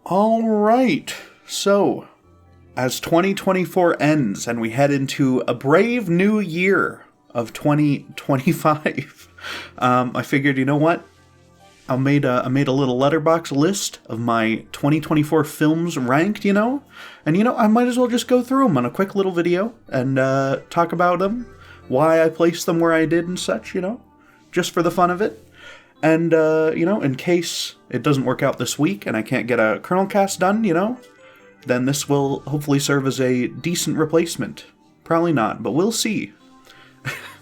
All right, so as 2024 ends and we head into a brave new year of 2025, I figured, you know what? I made a little letterbox list of my 2024 films ranked, and I might as well just go through them on a quick little video and talk about them, why I placed them where I did and such, just for the fun of it. And, in case it doesn't work out this week and I can't get a Colonelcast done, then this will hopefully serve as a decent replacement. Probably not, but we'll see.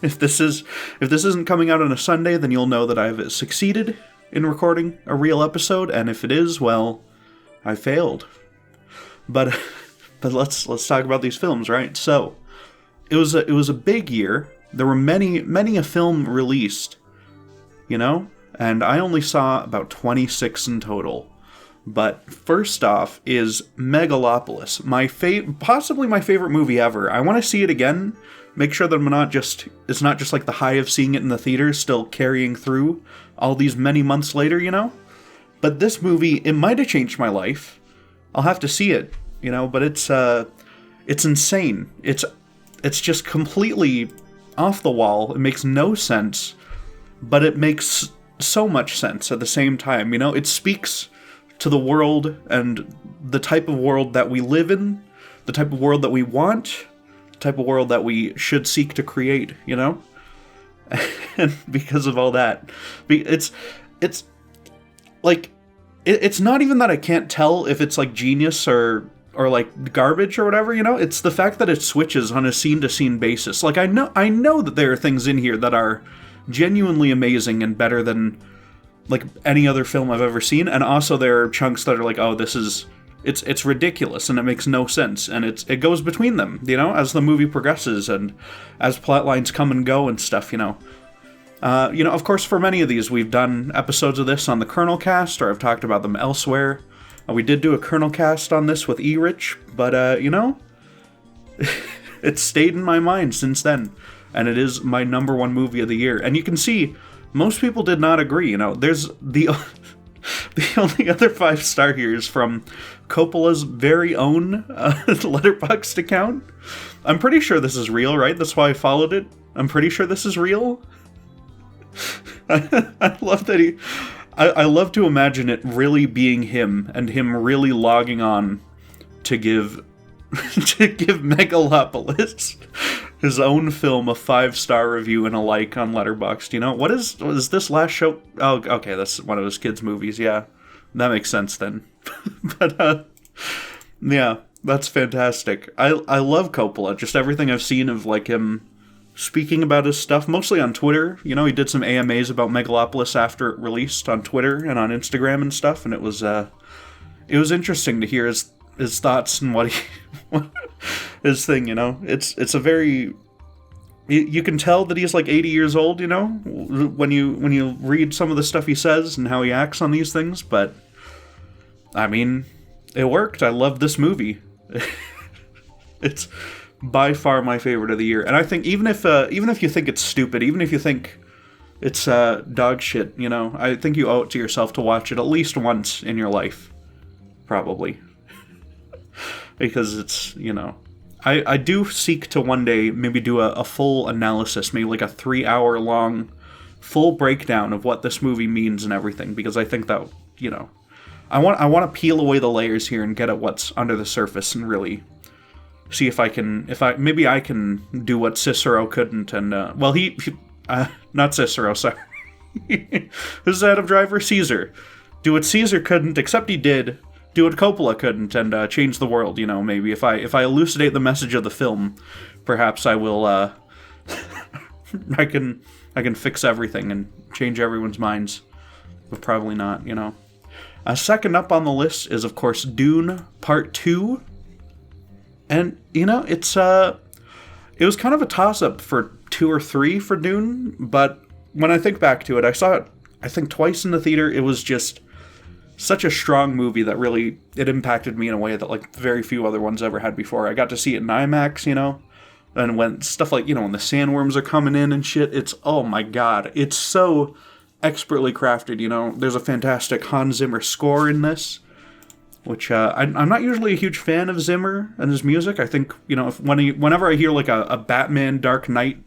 If this isn't coming out on a Sunday, then you'll know that I've succeeded in recording a real episode, and if it is, well, I failed. But let's talk about these films, right? So, it was a big year. There were many a film released, and I only saw about 26 in total. But first off is Megalopolis, possibly my favorite movie ever. I want to see it again, make sure that it's not just like the high of seeing it in the theater still carrying through all these many months later, But this movie, it might have changed my life. I'll have to see it, but it's insane. It's just completely off the wall. It makes no sense, but it makes so much sense at the same time, It speaks to the world and the type of world that we live in, the type of world that we want, the type of world that we should seek to create, And because of all that, it's like, it's not even that I can't tell if it's like genius or like garbage or whatever, It's the fact that it switches on a scene-to-scene basis. Like, I know that there are things in here that are genuinely amazing and better than like any other film I've ever seen, and also there are chunks that are like, oh, it's ridiculous and it makes no sense, and it goes between them, as the movie progresses and as plot lines come and go and stuff, of course, for many of these we've done episodes of this on the Colonelcast, or I've talked about them elsewhere. We did do a Colonelcast on this with E-Rich, but it's stayed in my mind since then, and it is my number one movie of the year. And you can see most people did not agree. There's the only other 5-star here is from Coppola's very own Letterboxd account. I'm pretty sure this is real, right? That's why I followed it. I'm pretty sure this is real. I love that I love to imagine it really being him and him really logging on to give Megalopolis, his own film, a 5-star review and a like on Letterboxd. What is this last show? Oh, okay, that's one of his kids' movies. Yeah, that makes sense then. But yeah, that's fantastic. I love Coppola. Just everything I've seen of like him speaking about his stuff, mostly on Twitter. He did some AMAs about Megalopolis after it released on Twitter and on Instagram and stuff, and it was interesting to hear his thoughts and what his thing, It's a very, you can tell that he's like 80 years old, when you read some of the stuff he says and how he acts on these things, but I mean, it worked. I love this movie. It's by far my favorite of the year. And I think even if you think it's stupid, even if you think it's dog shit, I think you owe it to yourself to watch it at least once in your life. Probably. Because it's, I do seek to one day maybe do a full analysis, maybe like a 3-hour long full breakdown of what this movie means and everything, because I think that, I want to peel away the layers here and get at what's under the surface and really see if I can do what Cicero couldn't, and he not Cicero, sorry. Who's the Adam Driver? Caesar. Do what Caesar couldn't, except he did. Do what Coppola couldn't, and change the world. Maybe if I elucidate the message of the film, perhaps I will. I can fix everything and change everyone's minds, but probably not. Second up on the list is, of course, Dune Part 2. And, it was kind of a toss-up for 2 or 3 for Dune, but when I think back to it, I saw it, I think, twice in the theater. It was just such a strong movie that really, it impacted me in a way that, like, very few other ones ever had before. I got to see it in IMAX, and when stuff like, when the sandworms are coming in and shit, it's, oh my god, it's so expertly crafted, There's a fantastic Hans Zimmer score in this. which I'm not usually a huge fan of Zimmer and his music. I think, whenever I hear like a Batman Dark Knight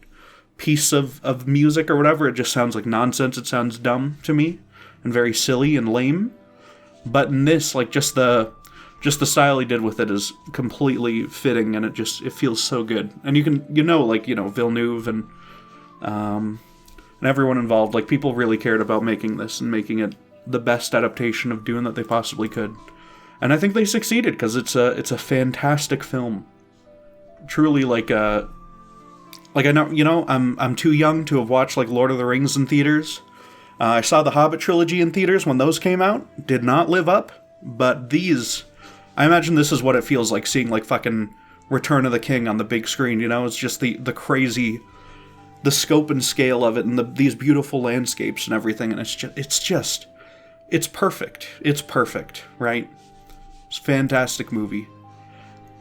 piece of music or whatever, it just sounds like nonsense. It sounds dumb to me and very silly and lame. But in this, like, just the style he did with it is completely fitting, and it feels so good. And Villeneuve and everyone involved, like, people really cared about making this and making it the best adaptation of Dune that they possibly could. And I think they succeeded, because it's a fantastic film. Truly, I know, I'm too young to have watched, like, Lord of the Rings in theaters. I saw the Hobbit trilogy in theaters when those came out. Did not live up. But these, I imagine this is what it feels like seeing, like, fucking Return of the King on the big screen, It's just the crazy, the scope and scale of it, and these beautiful landscapes and everything, and it's perfect. It's perfect, right? It's a fantastic movie.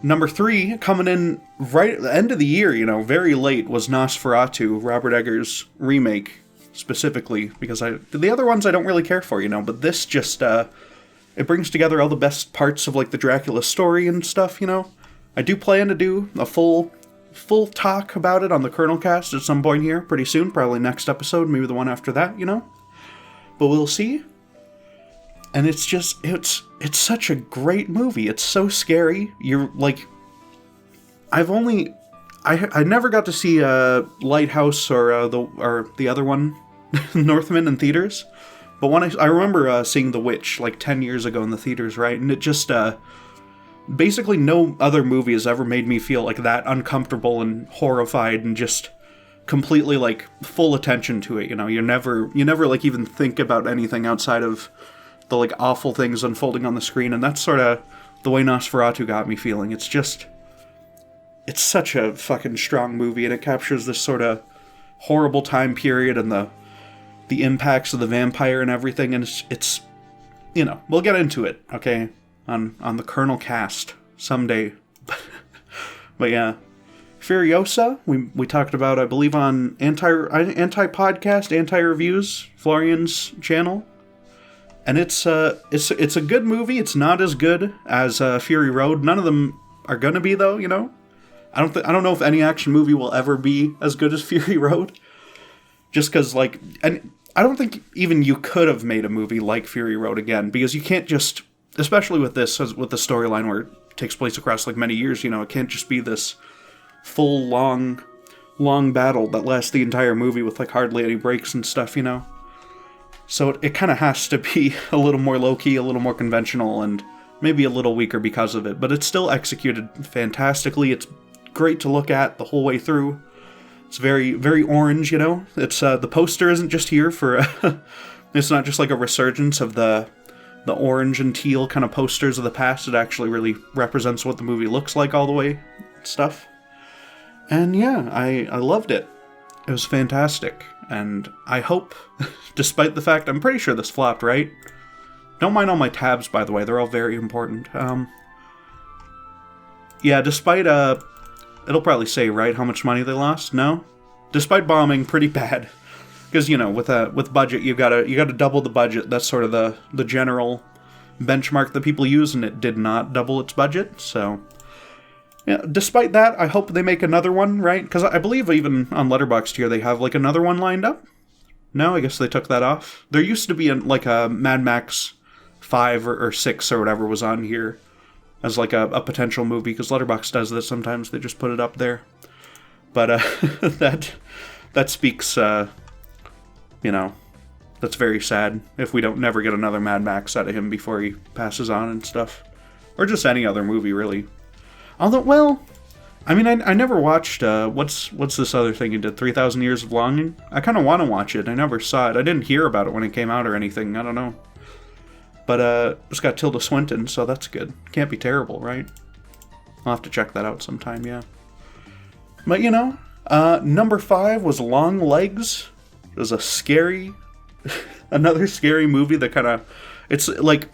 Number 3, coming in right at the end of the year, very late, was Nosferatu, Robert Eggers' remake, specifically, because the other ones I don't really care for, but this just, it brings together all the best parts of, like, the Dracula story and stuff, I do plan to do a full talk about it on the Colonelcast at some point here, pretty soon, probably next episode, maybe the one after that, but we'll see. And it's such a great movie. It's so scary. You're like, I never got to see Lighthouse or the other one, Northman, in theaters. But I remember seeing The Witch like 10 years ago in the theaters, right? And it just basically no other movie has ever made me feel like that uncomfortable and horrified and just completely like full attention to it. You never like even think about anything outside of the like awful things unfolding on the screen, and that's sort of the way Nosferatu got me feeling. It's such a fucking strong movie, and it captures this sort of horrible time period and the impacts of the vampire and everything, and it's we'll get into it, okay, on the Colonelcast someday. But yeah, Furiosa, we talked about, I believe, on anti-podcast, anti-reviews, Florian's channel. And it's a good movie. It's not as good as Fury Road. None of them are gonna be, though. I don't know if any action movie will ever be as good as Fury Road. Just because, like, and I don't think even you could have made a movie like Fury Road again, because you can't just, especially with this, with the storyline where it takes place across like many years. It can't just be this full long battle that lasts the entire movie with like hardly any breaks and stuff. So it kind of has to be a little more low-key, a little more conventional, and maybe a little weaker because of it. But it's still executed fantastically. It's great to look at the whole way through. It's very, very orange, It's the poster isn't just here for... it's not just like a resurgence of the orange and teal kind of posters of the past. It actually really represents what the movie looks like all the way and stuff. And yeah, I loved it. It was fantastic. And I hope, despite the fact, I'm pretty sure this flopped, right? Don't mind all my tabs, by the way. They're all very important. Yeah, despite, it'll probably say, right, how much money they lost? No? Despite bombing pretty bad. Because, with budget, you gotta double the budget. That's sort of the general benchmark that people use, and it did not double its budget, so... Yeah, despite that, I hope they make another one, right? Because I believe even on Letterboxd here, they have, like, another one lined up. No, I guess they took that off. There used to be, like, a Mad Max 5 or 6 or whatever was on here as, like, a potential movie, because Letterboxd does this sometimes. They just put it up there. But, that speaks, that's very sad if we don't never get another Mad Max out of him before he passes on and stuff. Or just any other movie, really. Although, well, I mean, I never watched, what's this other thing he did, 3,000 Years of Longing? I kind of want to watch it. I never saw it. I didn't hear about it when it came out or anything. I don't know. But, it's got Tilda Swinton, so that's good. Can't be terrible, right? I'll have to check that out sometime, yeah. But, number 5 was Long Legs. It was a scary, another scary movie that kind of, it's like,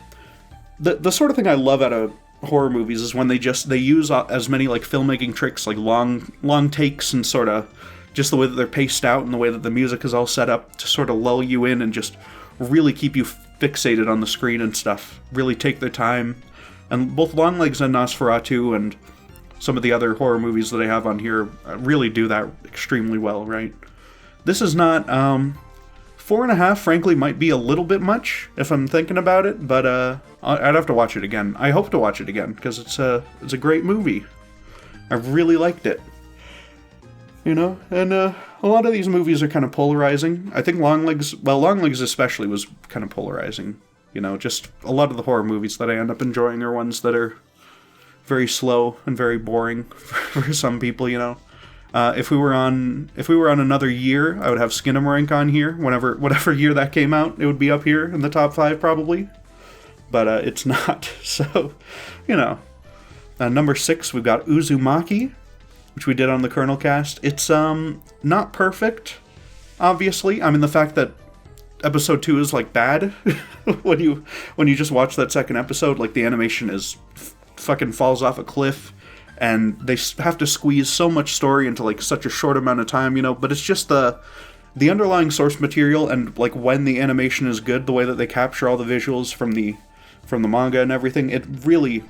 the sort of thing I love out of horror movies is when they use as many like filmmaking tricks, like long takes, and sort of just the way that they're paced out and the way that the music is all set up to sort of lull you in and just really keep you fixated on the screen and stuff. Really take their time, And both Longlegs and Nosferatu and some of the other horror movies that I have on here really do that extremely well, right? This is not, 4.5, frankly, might be a little bit much if I'm thinking about it, but I'd have to watch it again. I hope to watch it again, because it's a great movie. I really liked it. And a lot of these movies are kind of polarizing. I think Longlegs especially was kind of polarizing. Just a lot of the horror movies that I end up enjoying are ones that are very slow and very boring for some people, If we were on another year, I would have Skinamarink on here. Whatever year that came out, it would be up here in the top 5 probably. But it's not. So, number 6, we've got Uzumaki, which we did on the Colonelcast. It's not perfect, obviously. I mean, the fact that episode 2 is like bad when you just watch that second episode, like the animation is fucking falls off a cliff, and they have to squeeze so much story into like such a short amount of time, but it's just the underlying source material, and like when the animation is good, the way that they capture all the visuals from the manga and everything, it really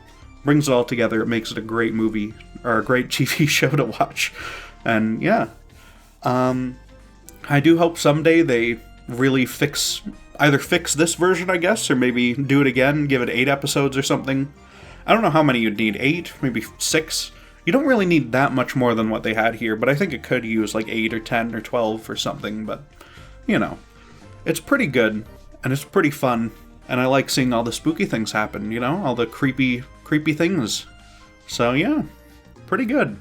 brings it all together. It makes it a great movie, or a great TV show to watch. And yeah, I do hope someday they really either fix this version, I guess, or maybe do it again, give it 8 episodes or something. I don't know how many you'd need, 8, maybe 6. You don't really need that much more than what they had here, but I think it could use like 8 or 10 or 12 or something, but, it's pretty good, and it's pretty fun, and I like seeing all the spooky things happen, all the creepy things. So yeah, pretty good.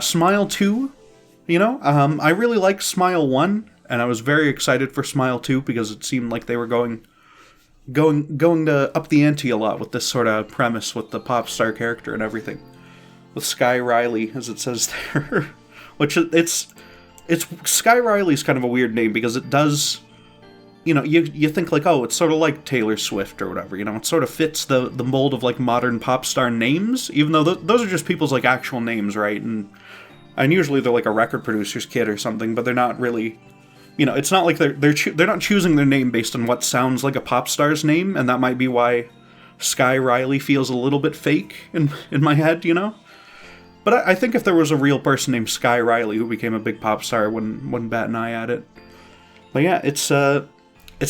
Smile 2, I really liked Smile 1, and I was very excited for Smile 2 because it seemed like they were going to up the ante a lot with this sort of premise with the pop star character and everything. With Sky Riley, as it says there. Which it's Sky Riley's kind of a weird name because it does, you think like, oh, it's sort of like Taylor Swift or whatever, it sort of fits the mold of like modern pop star names, even though those are just people's like actual names, right? And usually they're like a record producer's kid or something, but they're not really, it's not like they're not choosing their name based on what sounds like a pop star's name, and that might be why Sky Riley feels a little bit fake in my head, But I think if there was a real person named Sky Riley who became a big pop star, wouldn't bat an eye at it. But yeah, it's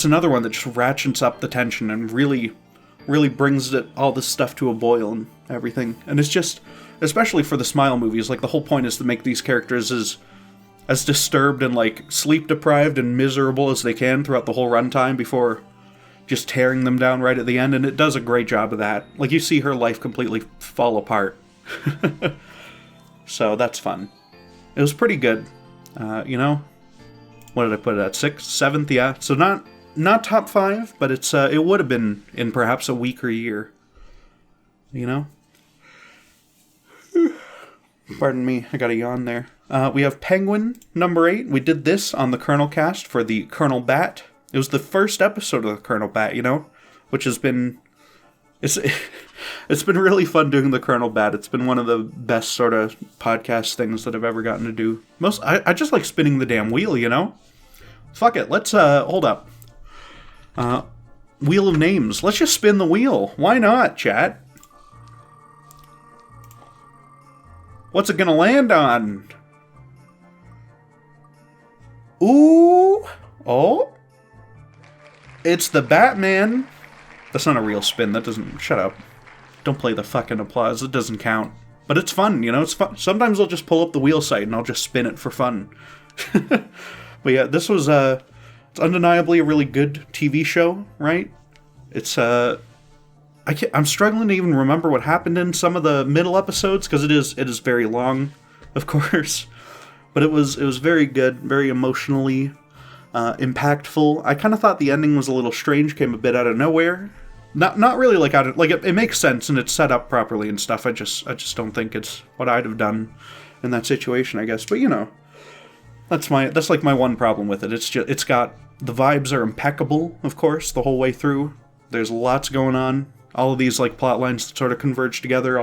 another one that just ratchets up the tension and really, really brings all this stuff to a boil and everything. And it's just, especially for the Smile movies, like the whole point is to make these characters as disturbed and like sleep deprived and miserable as they can throughout the whole runtime before just tearing them down right at the end, and it does a great job of that. Like, you see her life completely fall apart. So that's fun. It was pretty good. What did I put it at? 6th, 7th? Yeah. So not top 5, but it would have been in perhaps a weaker year. Pardon me, I got a yawn there. We have Penguin, number 8. We did this on the Colonelcast for the Colonel Bat. It was the first episode of the Colonel Bat, which has been... It's been really fun doing the Colonel Bat. It's been one of the best sort of podcast things that I've ever gotten to do. I just like spinning the damn wheel, Fuck it, let's, hold up. Wheel of Names. Let's just spin the wheel. Why not, chat? What's it gonna land on? Ooh! Oh! It's the Batman! That's not a real spin. That doesn't... Shut up. Don't play the fucking applause. It doesn't count. But it's fun, It's fun. Sometimes I'll just pull up the wheel site and I'll just spin it for fun. But yeah, this was, it's undeniably a really good TV show, right? It's, I'm struggling to even remember what happened in some of the middle episodes, because it is very long, of course. But it was very good, very emotionally impactful. I kind of thought the ending was a little strange, came a bit out of nowhere. Not really like out of, like it makes sense and it's set up properly and stuff. I just don't think it's what I'd have done in that situation, I guess. But that's like my one problem with it. It's got, the vibes are impeccable, of course, the whole way through. There's lots going on. All of these like plot lines sort of converge together.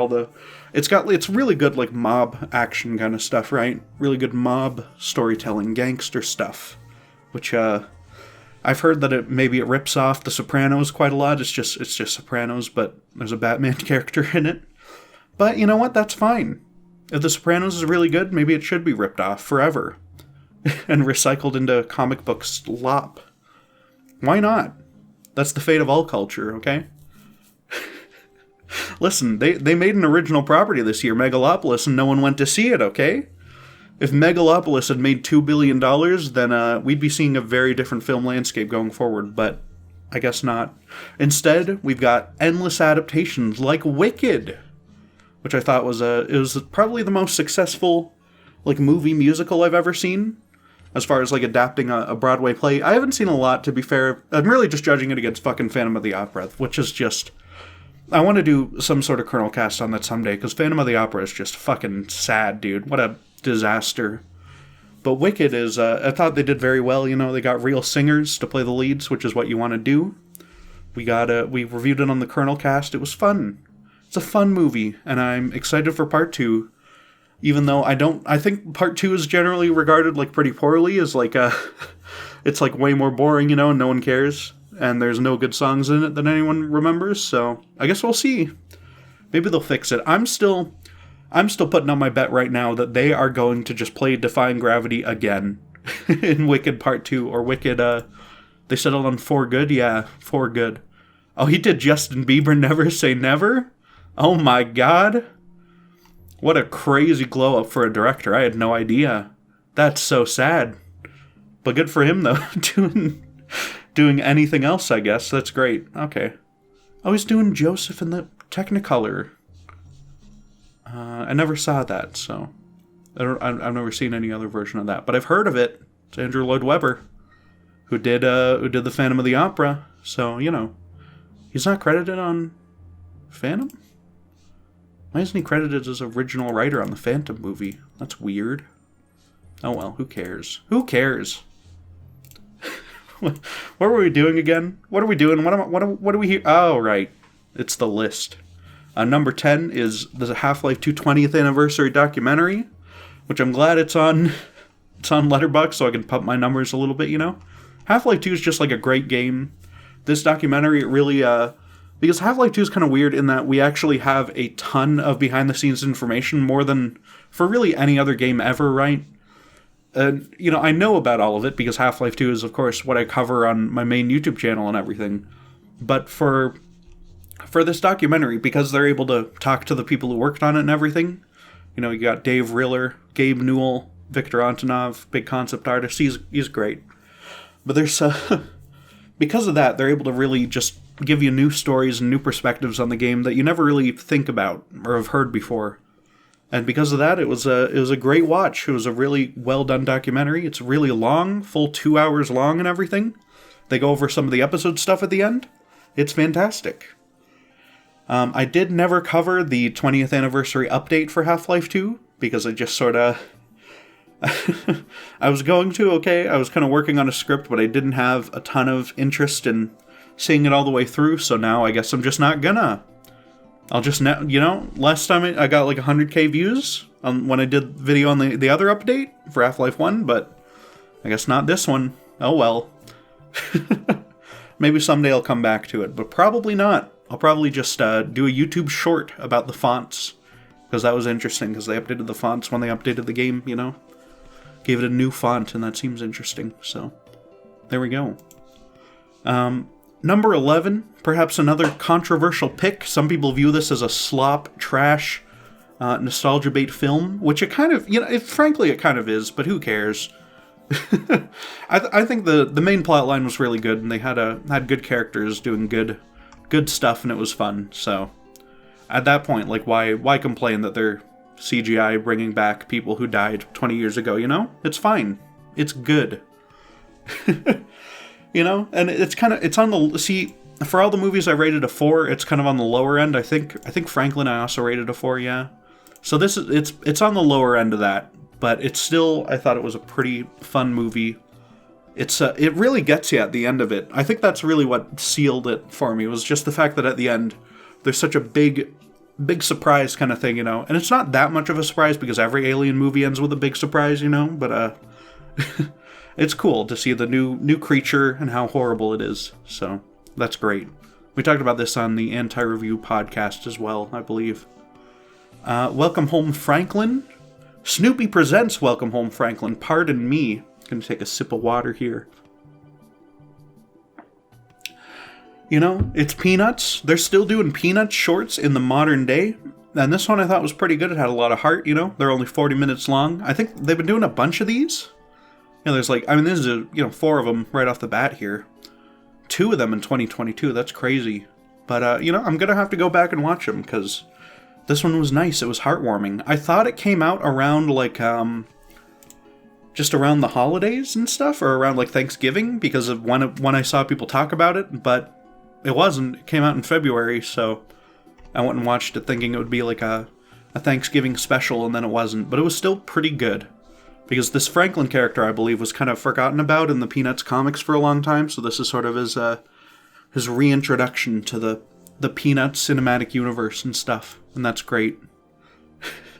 It's really good like mob action kind of stuff, right? Really good mob storytelling, gangster stuff, which I've heard that maybe it rips off The Sopranos quite a lot. It's just Sopranos, but there's a Batman character in it. But you know what? That's fine. If The Sopranos is really good, maybe it should be ripped off forever and recycled into comic book slop. Why not? That's the fate of all culture, okay? Listen, they made an original property this year, Megalopolis, and no one went to see it, okay? If Megalopolis had made $2 billion, then we'd be seeing a very different film landscape going forward, but I guess not. Instead, we've got endless adaptations like Wicked, which I thought was probably the most successful movie musical I've ever seen, as far as adapting a Broadway play. I haven't seen a lot, to be fair. I'm really just judging it against fucking Phantom of the Opera, which is just... I want to do some sort of Colonelcast on that someday, because Phantom of the Opera is just fucking sad, dude. What a disaster. But Wicked is, I thought they did very well, they got real singers to play the leads, which is what you want to do. We reviewed it on the Colonelcast. It was fun. It's a fun movie, and I'm excited for part 2, even though I think part 2 is generally regarded, pretty poorly, as, it's, way more boring, and no one cares, and there's no good songs in it that anyone remembers, so I guess we'll see. Maybe they'll fix it. I'm still putting on my bet right now that they are going to just play Defying Gravity again in Wicked Part 2, or Wicked, they settled on For Good? Yeah, For Good. Oh, he did Justin Bieber Never Say Never? Oh my god. What a crazy glow up for a director. I had no idea. That's so sad. But good for him, though, doing anything else, I guess. That's great. Okay. Oh, he's doing Joseph in the Technicolor. I never saw that, so I've never seen any other version of that, but I've heard of it. It's Andrew Lloyd Webber, who did the Phantom of the Opera. So he's not credited on Phantom. Why isn't he credited as original writer on the Phantom movie? That's weird. Oh well, who cares? Who cares? What were we doing again? What are we doing? What do we hear? Oh right, it's the list. Number 10 is the Half-Life 2 20th anniversary documentary, which I'm glad it's on Letterboxd, so I can pump my numbers a little bit, Half-Life 2 is just a great game. This documentary, it really, because Half-Life 2 is kind of weird in that we actually have a ton of behind-the-scenes information, more than for really any other game ever, right? I know about all of it, because Half-Life 2 is, of course, what I cover on my main YouTube channel and everything. But for this documentary, because they're able to talk to the people who worked on it and everything, you got Dave Riller, Gabe Newell, Victor Antonov, big concept artist. He's great. But there's because of that, they're able to really just give you new stories and new perspectives on the game that you never really think about or have heard before. And because of that, it was a great watch. It was a really well done documentary. It's really long, full 2 hours long and everything. They go over some of the episode stuff at the end. It's fantastic. I did never cover the 20th anniversary update for Half-Life 2, because I just sort of... I was going to, okay? I was kind of working on a script, but I didn't have a ton of interest in seeing it all the way through, so now I guess I'm just not gonna. I'll just, last time I got 100k views when I did video on the other update for Half-Life 1, but I guess not this one. Oh well. Maybe someday I'll come back to it, but probably not. I'll probably just do a YouTube short about the fonts, because that was interesting, because they updated the fonts when they updated the game, Gave it a new font, and that seems interesting, so there we go. Number 11, perhaps another controversial pick. Some people view this as a slop, trash, nostalgia bait film, which it kind of, frankly it kind of is, but who cares? I think the main plot line was really good, and they had good characters doing good stuff, and it was fun. So at that point, why complain that they're CGI bringing back people who died 20 years ago? It's fine. It's good. And it's on the for all the movies I rated a 4, it's kind of on the lower end. I think Franklin I also rated a 4. Yeah. So it's on the lower end of that, but it's still, I thought it was a pretty fun movie. It really gets you at the end of it. I think that's really what sealed it for me, was just the fact that at the end, there's such a big surprise kind of thing, And it's not that much of a surprise, because every Alien movie ends with a big surprise, but it's cool to see the new creature and how horrible it is. So that's great. We talked about this on the anti-review podcast as well, I believe. Welcome Home Franklin. Snoopy presents Welcome Home Franklin. Pardon me. Gonna take a sip of water here. You know, it's Peanuts. They're still doing Peanuts shorts in the modern day. And this one I thought was pretty good. It had a lot of heart, you know. They're only 40 minutes long. I think they've been doing a bunch of these. You know, there's like, I mean, there's a, 4 of them right off the bat here. 2 of them in 2022. That's crazy. But, I'm going to have to go back and watch them because this one was nice. It was heartwarming. I thought it came out around like, just around the holidays and stuff, or around like Thanksgiving because of when I saw people talk about it, but it wasn't. It came out in February, so I went and watched it thinking it would be like a Thanksgiving special, and then it wasn't. But it was still pretty good, because this Franklin character, I believe, was kind of forgotten about in the Peanuts comics for a long time, so this is sort of his reintroduction to the Peanuts cinematic universe and stuff, and that's great.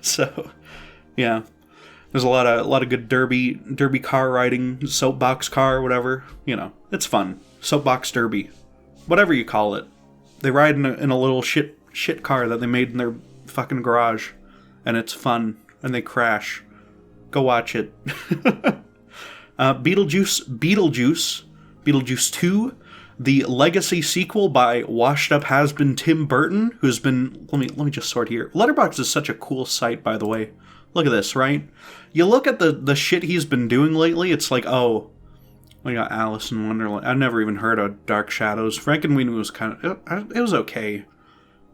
So, yeah. There's a lot of good derby car riding, soapbox car, whatever. You know, it's fun. Soapbox derby. Whatever you call it. They ride in a little shit car that they made in their fucking garage. And it's fun. And they crash. Go watch it. Beetlejuice 2, the legacy sequel by washed up has-been Tim Burton, who's been... Let me just sort here. Letterboxd is such a cool site, by the way. Look at this, right? You look at the shit he's been doing lately, it's like, oh, we got Alice in Wonderland. I've never even heard of Dark Shadows. Frankenweenie was kind of... It was okay.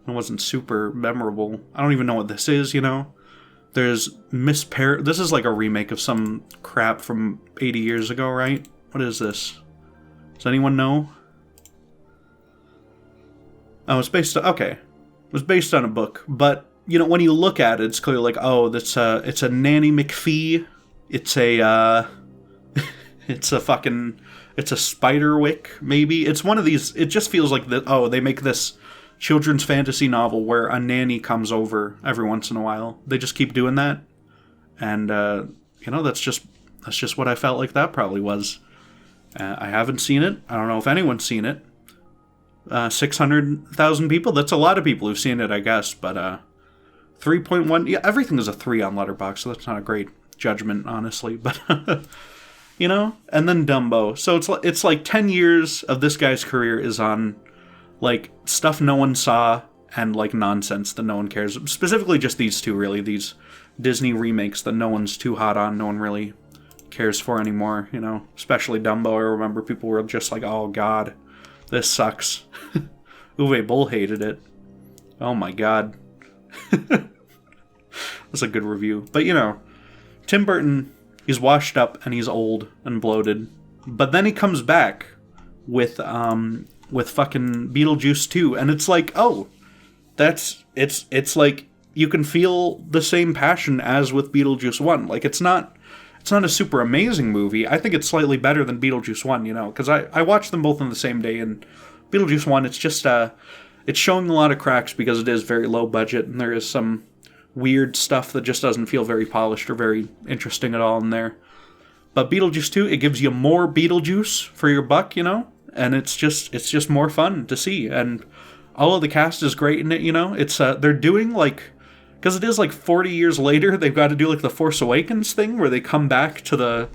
It wasn't super memorable. I don't even know what this is, you know? There's This is like a remake of some crap from 80 years ago, right? What is this? Does anyone know? Oh, it's based on... Okay. It was based on a book, but... You know, when you look at it, it's clearly like, oh, it's a Nanny McPhee. It's a Spiderwick, maybe. It's one of these, it just feels like that. Oh, they make this children's fantasy novel where a nanny comes over every once in a while. They just keep doing that. And, that's just what I felt like that probably was. I haven't seen it. I don't know if anyone's seen it. 600,000 people? That's a lot of people who've seen it, I guess, but, 3.1, yeah, everything is a 3 on Letterboxd, so that's not a great judgment, honestly, but, and then Dumbo. So it's like 10 years of this guy's career is on, like, stuff no one saw and, like, nonsense that no one cares. Specifically just these two, really, these Disney remakes that no one's too hot on, no one really cares for anymore, you know, especially Dumbo. I remember people were just like, oh, God, this sucks. Uwe Boll hated it. Oh, my God. That's a good review. But, Tim Burton, he's washed up and he's old and bloated. But then he comes back with fucking Beetlejuice 2. And it's like, oh, it's like you can feel the same passion as with Beetlejuice 1. Like, it's not a super amazing movie. I think it's slightly better than Beetlejuice 1, because I watched them both on the same day. And Beetlejuice 1, it's just... It's showing a lot of cracks because it is very low budget, and there is some weird stuff that just doesn't feel very polished or very interesting at all in there. But Beetlejuice 2, it gives you more Beetlejuice for your buck, and it's just more fun to see. And all of the cast is great in it, It's they're doing like, because it is like 40 years later, they've got to do like the Force Awakens thing where they come back to the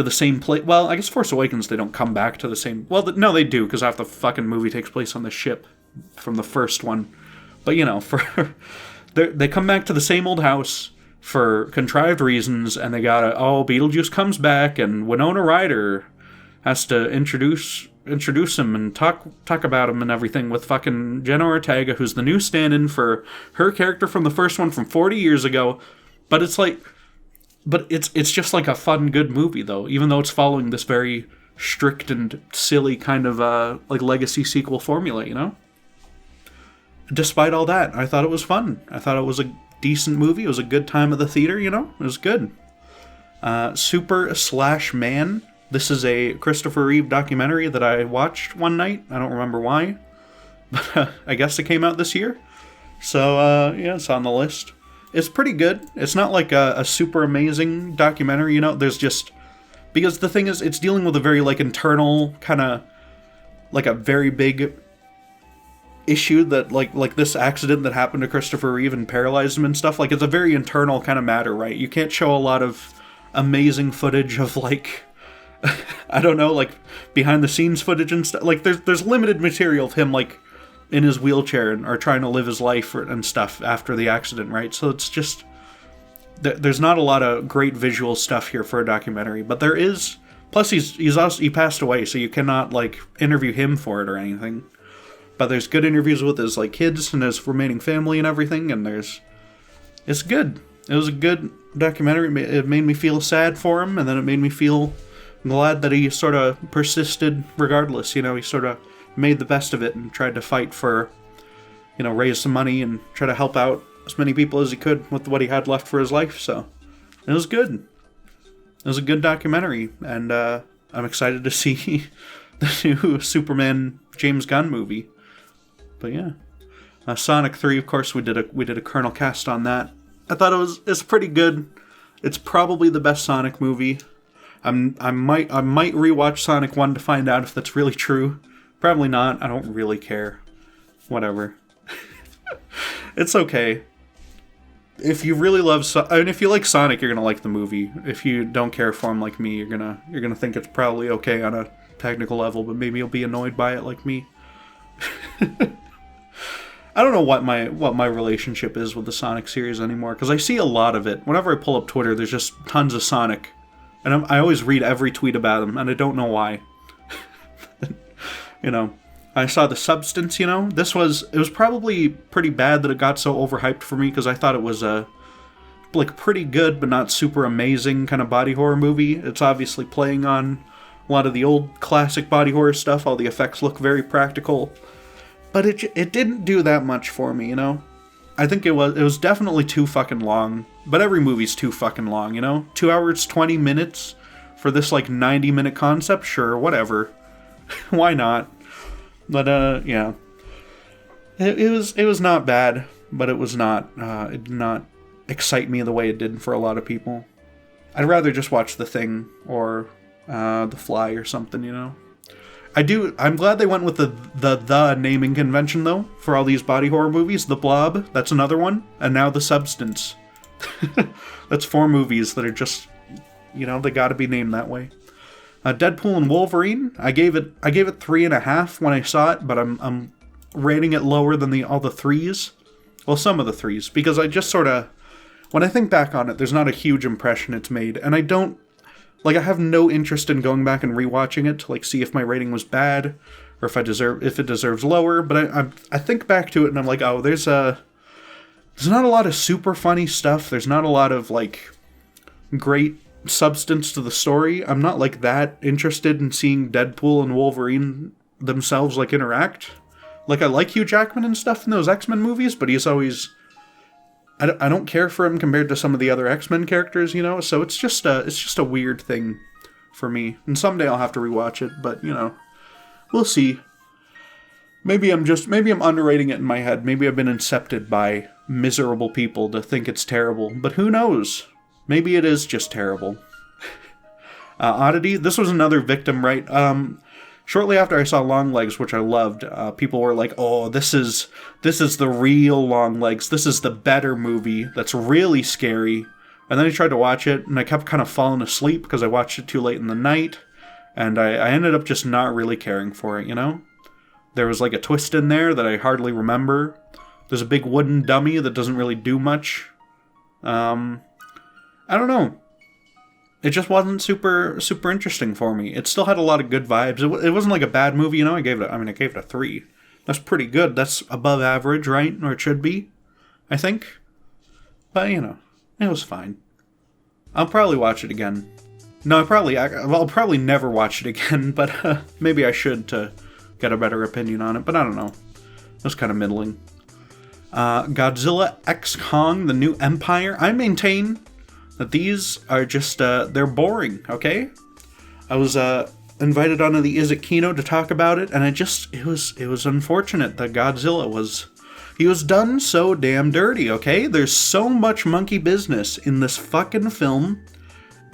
same place. Well, I guess Force Awakens they don't come back to the same. Well, no, they do because half the fucking movie takes place on the ship from the first one. But, they come back to the same old house for contrived reasons, and they gotta, Beetlejuice comes back, and Winona Ryder has to introduce him and talk about him and everything with fucking Jenna Ortega, who's the new stand-in for her character from the first one from 40 years ago. But it's like, it's just like a fun, good movie, though, even though it's following this very strict and silly kind of, like, legacy sequel formula, Despite all that, I thought it was fun. I thought it was a decent movie. It was a good time at the theater, It was good. Super/Man. This is a Christopher Reeve documentary that I watched one night. I don't remember why. But I guess it came out this year. So, it's on the list. It's pretty good. It's not like a super amazing documentary, There's just Because the thing is, it's dealing with a very, like, internal kind of, like, a very big issue that, like this accident that happened to Christopher Reeve and paralyzed him and stuff. Like, it's a very internal kind of matter, right? You can't show a lot of amazing footage of, like, I don't know, like, behind the scenes footage and stuff. Like, there's limited material of him, like, in his wheelchair or trying to live his life and stuff after the accident, right? So it's just, there's not a lot of great visual stuff here for a documentary, but there is. Plus, he passed away, so you cannot, like, interview him for it or anything. But there's good interviews with his, like, kids and his remaining family and everything, and it's good. It was a good documentary. It made me feel sad for him, and then it made me feel glad that he sort of persisted regardless. You know, he sort of made the best of it and tried to fight for, you know, raise some money and try to help out as many people as he could with what he had left for his life. So it was good. It was a good documentary, and I'm excited to see the new Superman James Gunn movie. But yeah, Sonic 3, of course, we did a Colonelcast on that. I thought it's pretty good. It's probably the best Sonic movie. I might rewatch Sonic 1 to find out if that's really true. Probably not. I don't really care. Whatever. It's okay. If you really love if you like Sonic, you're gonna like the movie. If you don't care for him like me, you're gonna think it's probably okay on a technical level, but maybe you'll be annoyed by it like me. I don't know what my relationship is with the Sonic series anymore, because I see a lot of it. Whenever I pull up Twitter, there's just tons of Sonic, and I always read every tweet about him, and I don't know why. You know, I saw The Substance, you know? It was probably pretty bad that it got so overhyped for me, because I thought it was a, like, pretty good but not super amazing kind of body horror movie. It's obviously playing on a lot of the old classic body horror stuff. All the effects look very practical. But it didn't do that much for me, you know? I think it was definitely too fucking long. But every movie's too fucking long, you know? 2 hours, 20 minutes for this, like, 90-minute concept? Sure, whatever. Why not? But, yeah. It was not bad, but it was not, it did not excite me the way it did for a lot of people. I'd rather just watch The Thing or The Fly or something, you know? I'm glad they went with the naming convention, though, for all these body horror movies. The Blob, that's another one, and now The Substance. That's 4 movies that are just, you know, they gotta be named that way. Deadpool and Wolverine, I gave it 3.5 when I saw it, but I'm rating it lower than all the 3s. Well, some of the 3s, because I just sort of, when I think back on it, there's not a huge impression it's made, and I have no interest in going back and rewatching it to, like, see if my rating was bad, or if it deserves lower, but I think back to it and I'm like, oh, there's not a lot of super funny stuff, there's not a lot of, like, great substance to the story. I'm not, like, that interested in seeing Deadpool and Wolverine themselves, like, interact. Like, I like Hugh Jackman and stuff in those X-Men movies, but he's always, I don't care for him compared to some of the other X-Men characters, you know? So it's just a weird thing for me. And someday I'll have to rewatch it, but, you know, we'll see. Maybe I'm underrating it in my head. Maybe I've been incepted by miserable people to think it's terrible. But who knows? Maybe it is just terrible. Oddity, this was another victim, right? Shortly after I saw Longlegs, which I loved, people were like, oh, this is the real Longlegs. This is the better movie that's really scary. And then I tried to watch it, and I kept kind of falling asleep because I watched it too late in the night. And I ended up just not really caring for it, you know? There was, like, a twist in there that I hardly remember. There's a big wooden dummy that doesn't really do much. I don't know. It just wasn't super interesting for me. It still had a lot of good vibes. It wasn't like a bad movie, you know? I gave it a 3. That's pretty good. That's above average, right? Or it should be, I think. But, you know, it was fine. I'll probably watch it again. No, I'll probably never watch it again, but maybe I should to get a better opinion on it. But I don't know. It was kind of middling. Godzilla X Kong, The New Empire. I maintain that these are just, they're boring, okay? I was invited onto the Is It Kino to talk about it, and it was unfortunate that Godzilla was done so damn dirty, okay? There's so much monkey business in this fucking film,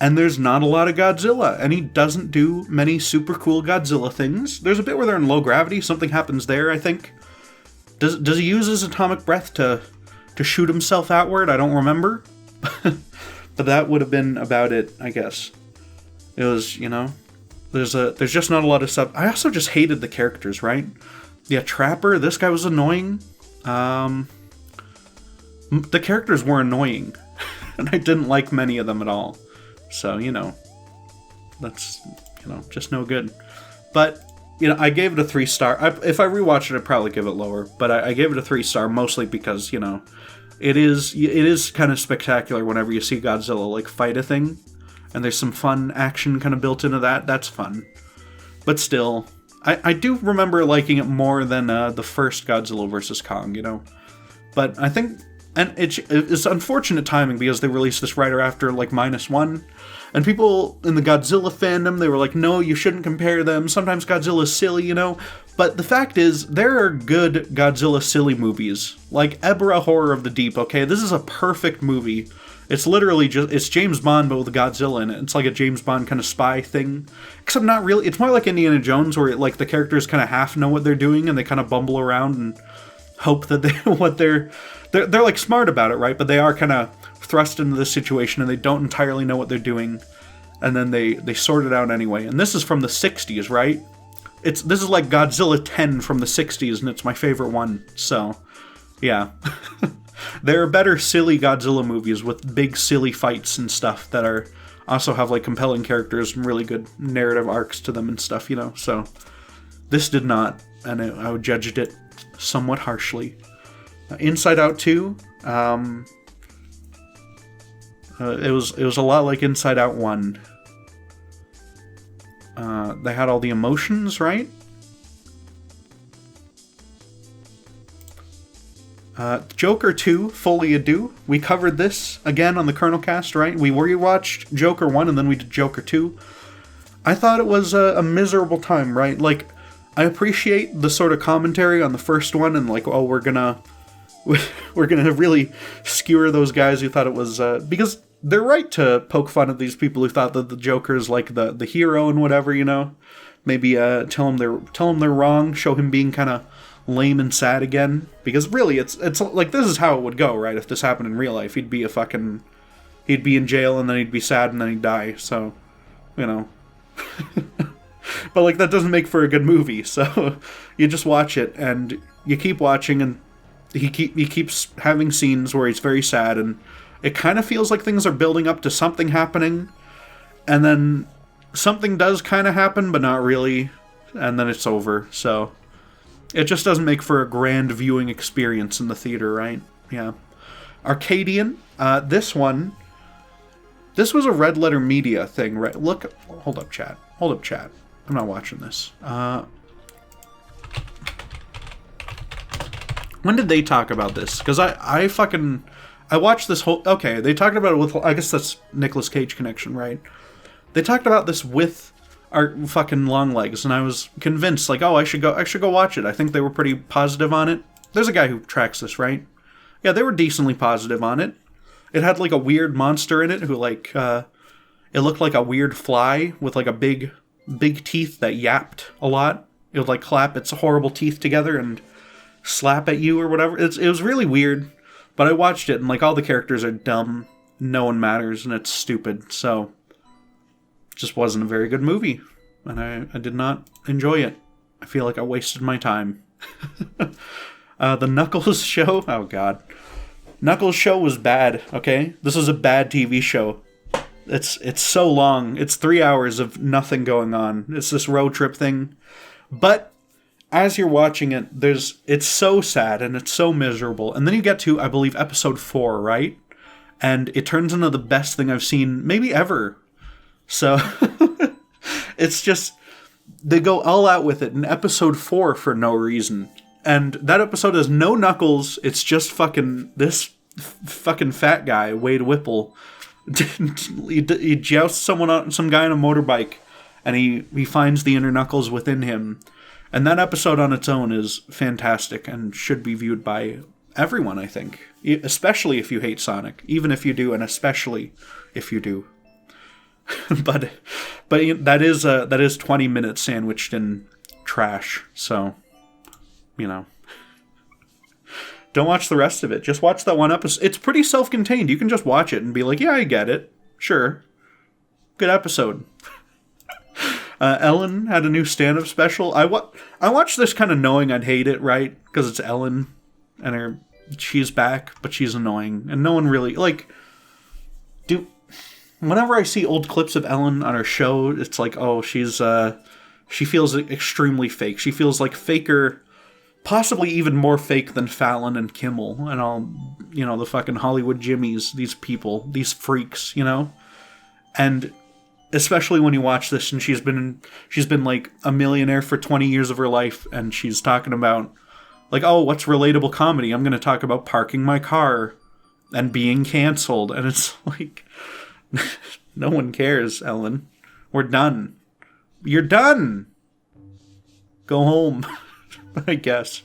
And there's not a lot of Godzilla, and he doesn't do many super cool Godzilla things. There's a bit where they're in low gravity, something happens there, I think. Does he use his atomic breath to shoot himself outward? I don't remember. But that would have been about it, I guess. It was, there's just not a lot of stuff. I also just hated the characters, right? Yeah, Trapper, this guy was annoying. The characters were annoying, and I didn't like many of them at all. So, that's, just no good. But, I gave it a 3-star. If I rewatch it, I'd probably give it lower. But I gave it a 3-star mostly because, it is kind of spectacular whenever you see Godzilla, fight a thing. And there's some fun action kind of built into that. That's fun. But still, I do remember liking it more than the first Godzilla vs. Kong, But I think... And it's unfortunate timing because they released this right after, -1. And people in the Godzilla fandom, they were like, no, you shouldn't compare them. Sometimes Godzilla's silly, But the fact is, there are good Godzilla silly movies. Like Ebra Horror of the Deep, okay? This is a perfect movie. It's literally it's James Bond, but with Godzilla in it. It's like a James Bond kind of spy thing. Except not really. It's more like Indiana Jones, where the characters kind of half know what they're doing, and they kind of bumble around and hope that they're smart about it, right? But they are kind of thrust into this situation, and they don't entirely know what they're doing, and then they sort it out anyway. And this is from the 60s, right? This is like Godzilla 10 from the 60s, and it's my favorite one. So, yeah. There are better silly Godzilla movies with big silly fights and stuff that are also have compelling characters and really good narrative arcs to them and stuff, So, this did not, and I judged it somewhat harshly. Inside Out 2, it was a lot like Inside Out 1. They had all the emotions, right? Joker 2, Folie à Deux. We covered this again on the Colonelcast, right? We rewatched Joker 1 and then we did Joker 2. I thought it was a miserable time, right? I appreciate the sort of commentary on the first one and we're gonna really skewer those guys who thought it was because they're right to poke fun at these people who thought that the Joker is the hero and whatever, Maybe tell them they're wrong, show him being kind of lame and sad again, because really it's like this is how it would go, right? If this happened in real life, he'd be in jail and then he'd be sad and then he'd die. So, but that doesn't make for a good movie. So you just watch it and you keep watching, and he keeps having scenes where he's very sad, and it kind of feels like things are building up to something happening, and then something does kind of happen, but not really, and then it's over. So it just doesn't make for a grand viewing experience in the theater, right? Yeah. Arcadian. This was a Red Letter Media thing, right? Hold up, chat. I'm not watching this. When did they talk about this? Because I watched this whole... Okay, they talked about it with... I guess that's Nicolas Cage connection, right? They talked about this with our fucking long legs, and I was convinced, I should go watch it. I think they were pretty positive on it. There's a guy who tracks this, right? Yeah, they were decently positive on it. It had a weird monster in it who it looked like a weird fly with a big teeth that yapped a lot. It would clap its horrible teeth together and slap at you or whatever. It was really weird, but I watched it and all the characters are dumb, no one matters, and it's stupid, so it just wasn't a very good movie, and I did not enjoy it. I feel like I wasted my time. The Knuckles show, oh god. Knuckles show was bad, okay? This was a bad TV show. It's so long. It's 3 hours of nothing going on. It's this road trip thing. But as you're watching it, it's so sad and it's so miserable. And then you get to, I believe, episode 4, right? And it turns into the best thing I've seen maybe ever. So it's just, they go all out with it in episode 4 for no reason. And that episode has no Knuckles. It's just this fucking fat guy, Wade Whipple. He jousts some guy on a motorbike, and he finds the inner Knuckles within him. And that episode on its own is fantastic and should be viewed by everyone, I think. Especially if you hate Sonic. Even if you do, and especially if you do. but that is 20 minutes sandwiched in trash. So, don't watch the rest of it. Just watch that one episode. It's pretty self-contained. You can just watch it and be like, yeah, I get it. Sure. Good episode. Ellen had a new stand-up special. I watched this kind of knowing I'd hate it, right? Because it's Ellen, and she's back, but she's annoying, and no one really whenever I see old clips of Ellen on her show, it's like, oh, she feels extremely fake. She feels like faker, possibly even more fake than Fallon and Kimmel and all, the fucking Hollywood Jimmies, these people, these freaks, and especially when you watch this and she's been like a millionaire for 20 years of her life, and she's talking about like, oh, what's relatable comedy? I'm going to talk about parking my car and being canceled. And it's like, no one cares, Ellen. We're done. You're done. Go home. I guess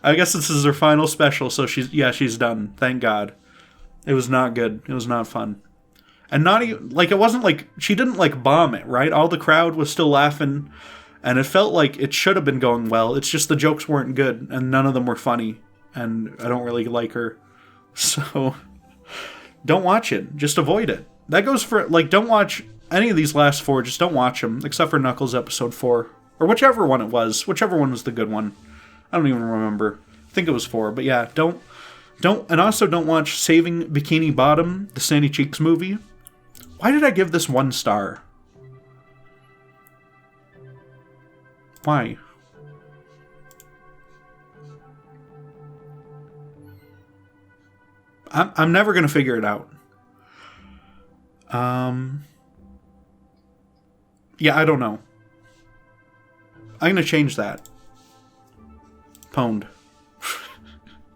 this is her final special, so she's done. Thank God. It was not good. It was not fun. And not even, like, it wasn't like, she didn't, like, bomb it, right? All the crowd was still laughing, and it felt like it should have been going well. It's just the jokes weren't good, and none of them were funny, and I don't really like her. So, don't watch it. Just avoid it. That goes for, like, don't watch any of these last 4. Just don't watch them, except for Knuckles episode 4. Or whichever one it was. Whichever one was the good one. I don't even remember. I think it was 4, but yeah, don't, and also don't watch Saving Bikini Bottom, the Sandy Cheeks movie. Why did I give this 1 star? Why? I'm never gonna figure it out. Yeah, I don't know. I'm gonna change that. Pwned.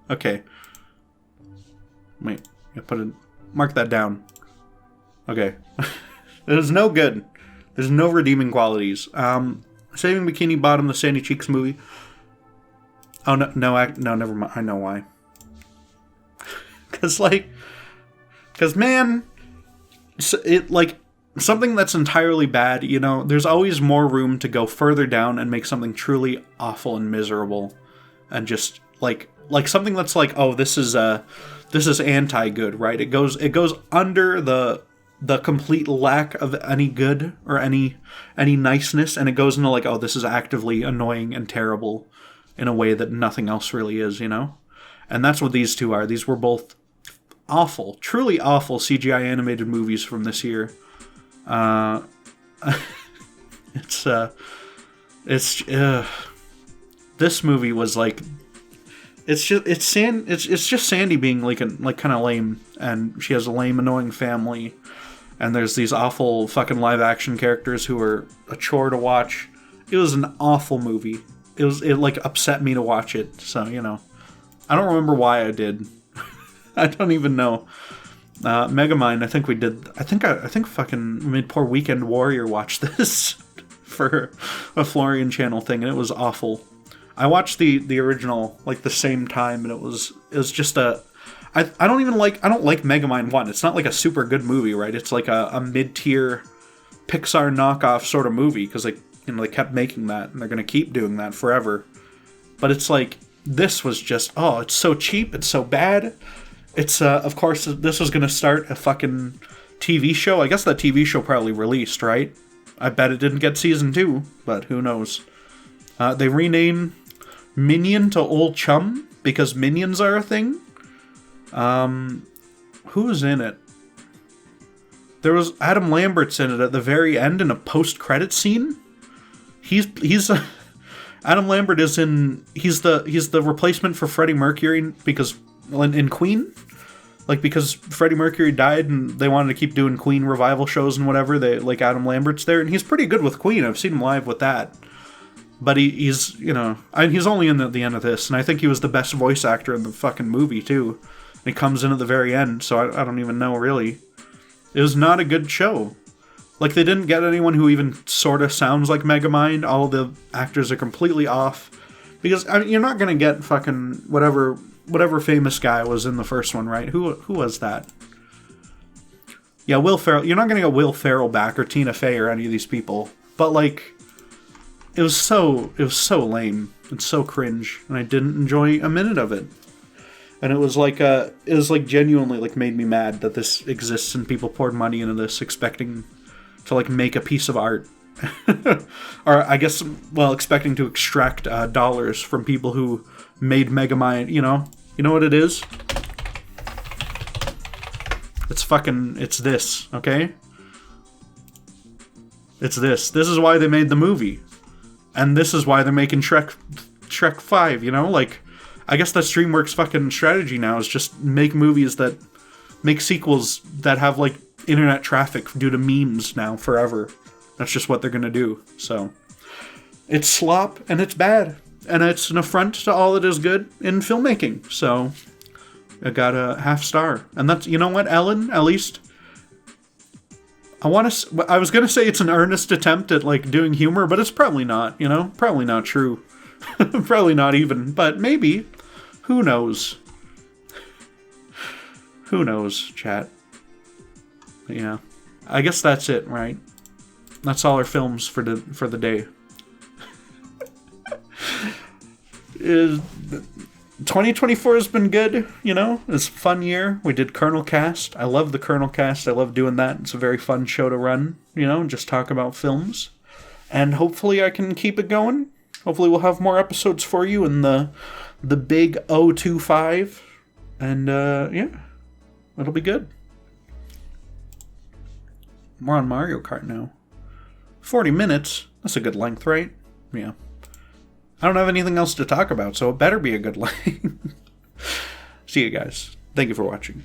Okay. Wait, mark that down. Okay. It is no good. There's no redeeming qualities. Saving Bikini Bottom, the Sandy Cheeks movie. Oh, no, never mind. I know why. Because, man, something that's entirely bad, there's always more room to go further down and make something truly awful and miserable. And just, like something that's like, oh, this is anti-good, right? It goes under the complete lack of any good or any niceness, and it goes into like, oh, this is actively annoying and terrible in a way that nothing else really is, And that's what these two are. These were both awful, truly awful CGI animated movies from this year. This movie was like, it's just Sandy being like kind of lame, and she has a lame, annoying family, and there's these awful fucking live action characters who are a chore to watch. It was an awful movie. It like upset me to watch it. So I don't remember why I did. I don't even know. Megamind, I think we did. I think fucking made poor Weekend Warrior watch this for a Florian Channel thing, and it was awful. I watched the original like the same time, and it was just a. I don't like Megamind 1. It's not like a super good movie, right? It's like a mid-tier Pixar knockoff sort of movie, because they kept making that, and they're gonna keep doing that forever. But it's like, this was just, oh, it's so cheap, it's so bad. It's of course this was gonna start a fucking TV show. I guess that TV show probably released, right? I bet it didn't get season 2, but who knows? They renamed Minion to Old Chum because minions are a thing. Who's in it? There was Adam Lambert's in it at the very end in a post-credit scene. He's Adam Lambert is in. He's the replacement for Freddie Mercury because in Queen, because Freddie Mercury died and they wanted to keep doing Queen revival shows and whatever. Adam Lambert's there, and he's pretty good with Queen. I've seen him live with that. But he's he's only in at the end of this, and I think he was the best voice actor in the fucking movie too. And he comes in at the very end, so I don't even know really. It was not a good show. They didn't get anyone who even sort of sounds like Megamind. All the actors are completely off. Because you're not gonna get fucking whatever famous guy was in the first one, right? Who was that? Yeah, Will Ferrell. You're not gonna get Will Ferrell back or Tina Fey or any of these people. But like, it was so lame and so cringe, and I didn't enjoy a minute of it. And it was like genuinely like made me mad that this exists and people poured money into this expecting to like make a piece of art. Or I guess, well, expecting to extract dollars from people who made Megamind, you know what it is? It's this, okay? It's this. This is why they made the movie. And this is why they're making Shrek 5, you know? Like, I guess that's DreamWorks' fucking strategy now, is just make movies that make sequels that have, like, internet traffic due to memes now forever. That's just what they're gonna do. So, it's slop, and it's bad. And it's an affront to all that is good in filmmaking. So, I got a half star. And that's, you know what, Ellen, at least, I was gonna say it's an earnest attempt at, like, doing humor, but it's probably not, you know? Probably not true. Probably not even, but maybe. Who knows? Who knows, chat? But yeah. I guess that's it, right? That's all our films for the day. 2024 has been good, you know? It's a fun year. We did Colonelcast. I love the Colonelcast. I love doing that. It's a very fun show to run, you know, and just talk about films. And hopefully I can keep it going. Hopefully we'll have more episodes for you in the big 025. And, yeah. It'll be good. We're on Mario Kart now. 40 minutes. That's a good length, right? Yeah. I don't have anything else to talk about, so it better be a good length. See you guys. Thank you for watching.